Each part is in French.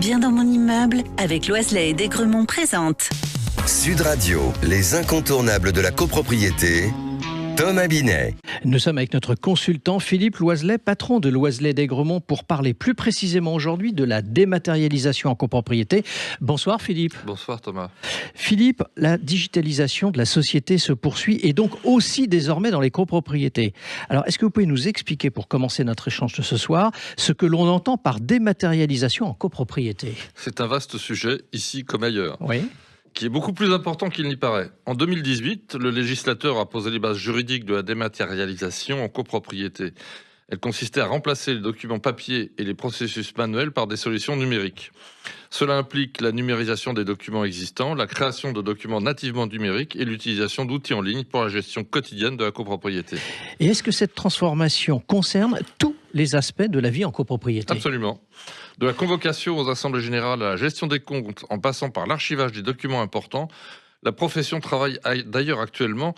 Bien dans mon immeuble, avec Loiselet et Desgremont présente. Sud Radio, les incontournables de la copropriété. Thomas Binet. Nous sommes avec notre consultant Philippe Loiselet, patron de Loiselet Desgremont, pour parler plus précisément aujourd'hui de la dématérialisation en copropriété. Bonsoir Philippe. Bonsoir Thomas. Philippe, la digitalisation de la société se poursuit et donc aussi désormais dans les copropriétés. Alors est-ce que vous pouvez nous expliquer, pour commencer notre échange de ce soir, ce que l'on entend par dématérialisation en copropriété ? C'est un vaste sujet, ici comme ailleurs. Oui. Qui est beaucoup plus important qu'il n'y paraît. En 2018, le législateur a posé les bases juridiques de la dématérialisation en copropriété. Elle consistait à remplacer les documents papier et les processus manuels par des solutions numériques. Cela implique la numérisation des documents existants, la création de documents nativement numériques et l'utilisation d'outils en ligne pour la gestion quotidienne de la copropriété. Et est-ce que cette transformation concerne tous les aspects de la vie en copropriété ? Absolument. De la convocation aux assemblées générales à la gestion des comptes, en passant par l'archivage des documents importants, la profession travaille d'ailleurs actuellement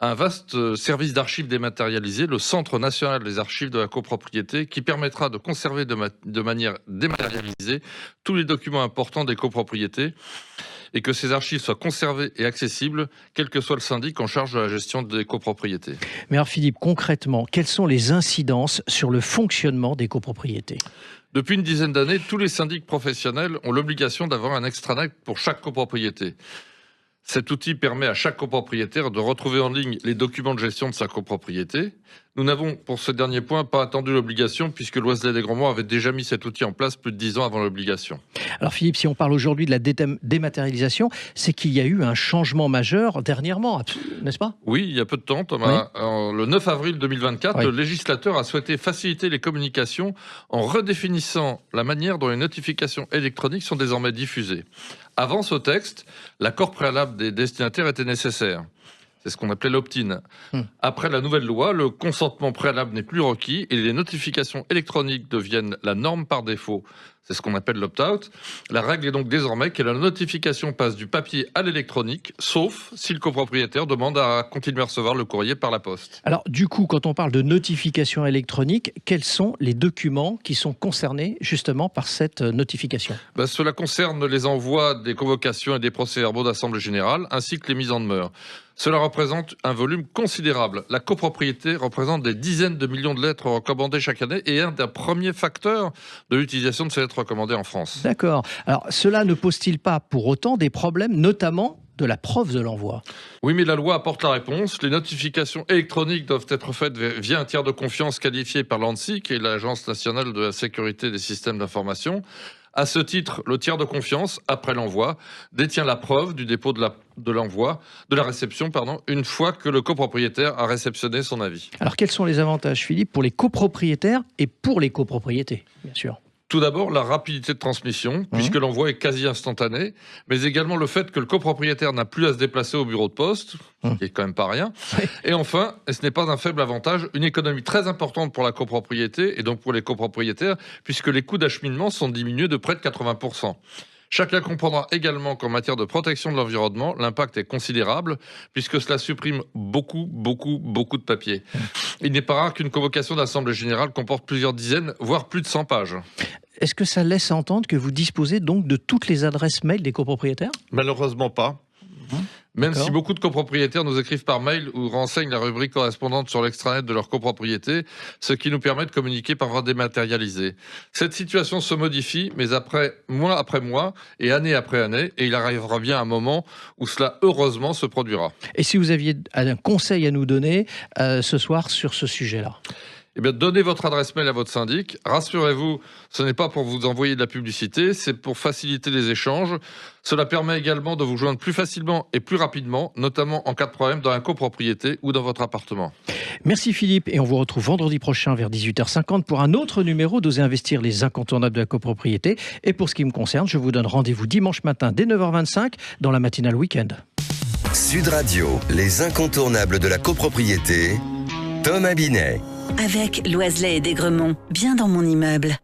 à un vaste service d'archives dématérialisé, le Centre national des archives de la copropriété, qui permettra de conserver de manière dématérialisée tous les documents importants des copropriétés et que ces archives soient conservées et accessibles, quel que soit le syndic en charge de la gestion des copropriétés. Mais alors Philippe, concrètement, quelles sont les incidences sur le fonctionnement des copropriétés ? Depuis une dizaine d'années, tous les syndics professionnels ont l'obligation d'avoir un extranet pour chaque copropriété. Cet outil permet à chaque copropriétaire de retrouver en ligne les documents de gestion de sa copropriété. Nous n'avons, pour ce dernier point, pas attendu l'obligation, puisque Loiselet Desgremont avait déjà mis cet outil en place plus de 10 ans avant l'obligation. Alors Philippe, si on parle aujourd'hui de la dématérialisation, c'est qu'il y a eu un changement majeur dernièrement, n'est-ce pas ? Oui, il y a peu de temps, Thomas. Oui. Le 9 avril 2024, le législateur a souhaité faciliter les communications en redéfinissant la manière dont les notifications électroniques sont désormais diffusées. Avant ce texte, l'accord préalable des destinataires était nécessaire. C'est ce qu'on appelait l'opt-in. Après la nouvelle loi, le consentement préalable n'est plus requis et les notifications électroniques deviennent la norme par défaut. C'est ce qu'on appelle l'opt-out. La règle est donc désormais que la notification passe du papier à l'électronique, sauf si le copropriétaire demande à continuer à recevoir le courrier par la poste. Alors du coup, quand on parle de notification électronique, quels sont les documents qui sont concernés justement par cette notification ? Cela concerne les envois des convocations et des procès-verbaux d'assemblée générale, ainsi que les mises en demeure. Cela représente un volume considérable. La copropriété représente des dizaines de millions de lettres recommandées chaque année et est un des premiers facteurs de l'utilisation de ces lettres recommandées en France. D'accord. Alors, cela ne pose-t-il pas pour autant des problèmes, notamment de la preuve de l'envoi ? Oui, mais la loi apporte la réponse. Les notifications électroniques doivent être faites via un tiers de confiance qualifié par l'ANSSI, qui est l'Agence nationale de la sécurité des systèmes d'information. À ce titre, le tiers de confiance, après l'envoi, détient la preuve du dépôt de la réception, une fois que le copropriétaire a réceptionné son avis. Alors, quels sont les avantages, Philippe, pour les copropriétaires et pour les copropriétés, bien sûr ? Tout d'abord, la rapidité de transmission, puisque l'envoi est quasi instantané, mais également le fait que le copropriétaire n'a plus à se déplacer au bureau de poste, ce qui est quand même pas rien. Et enfin, et ce n'est pas un faible avantage, une économie très importante pour la copropriété et donc pour les copropriétaires, puisque les coûts d'acheminement sont diminués de près de 80%. Chacun comprendra également qu'en matière de protection de l'environnement, l'impact est considérable, puisque cela supprime beaucoup de papier. Il n'est pas rare qu'une convocation d'assemblée générale comporte plusieurs dizaines, voire plus de 100 pages. Est-ce que ça laisse entendre que vous disposez donc de toutes les adresses mail des copropriétaires ? Malheureusement pas. Même si beaucoup de copropriétaires nous écrivent par mail ou renseignent la rubrique correspondante sur l'extranet de leur copropriété, ce qui nous permet de communiquer par voie dématérialisée. Cette situation se modifie, mais mois après mois et année après année, et il arrivera bien un moment où cela, heureusement, se produira. Et si vous aviez un conseil à nous donner ce soir sur ce sujet-là ? Donnez votre adresse mail à votre syndic. Rassurez-vous, ce n'est pas pour vous envoyer de la publicité, c'est pour faciliter les échanges. Cela permet également de vous joindre plus facilement et plus rapidement, notamment en cas de problème dans la copropriété ou dans votre appartement. Merci Philippe, et on vous retrouve vendredi prochain vers 18h50 pour un autre numéro d'Oser investir, les incontournables de la copropriété. Et pour ce qui me concerne, je vous donne rendez-vous dimanche matin dès 9h25 dans la matinale week-end. Sud Radio, les incontournables de la copropriété. Thomas Binet. Avec Loiselet et Desgremont, bien dans mon immeuble.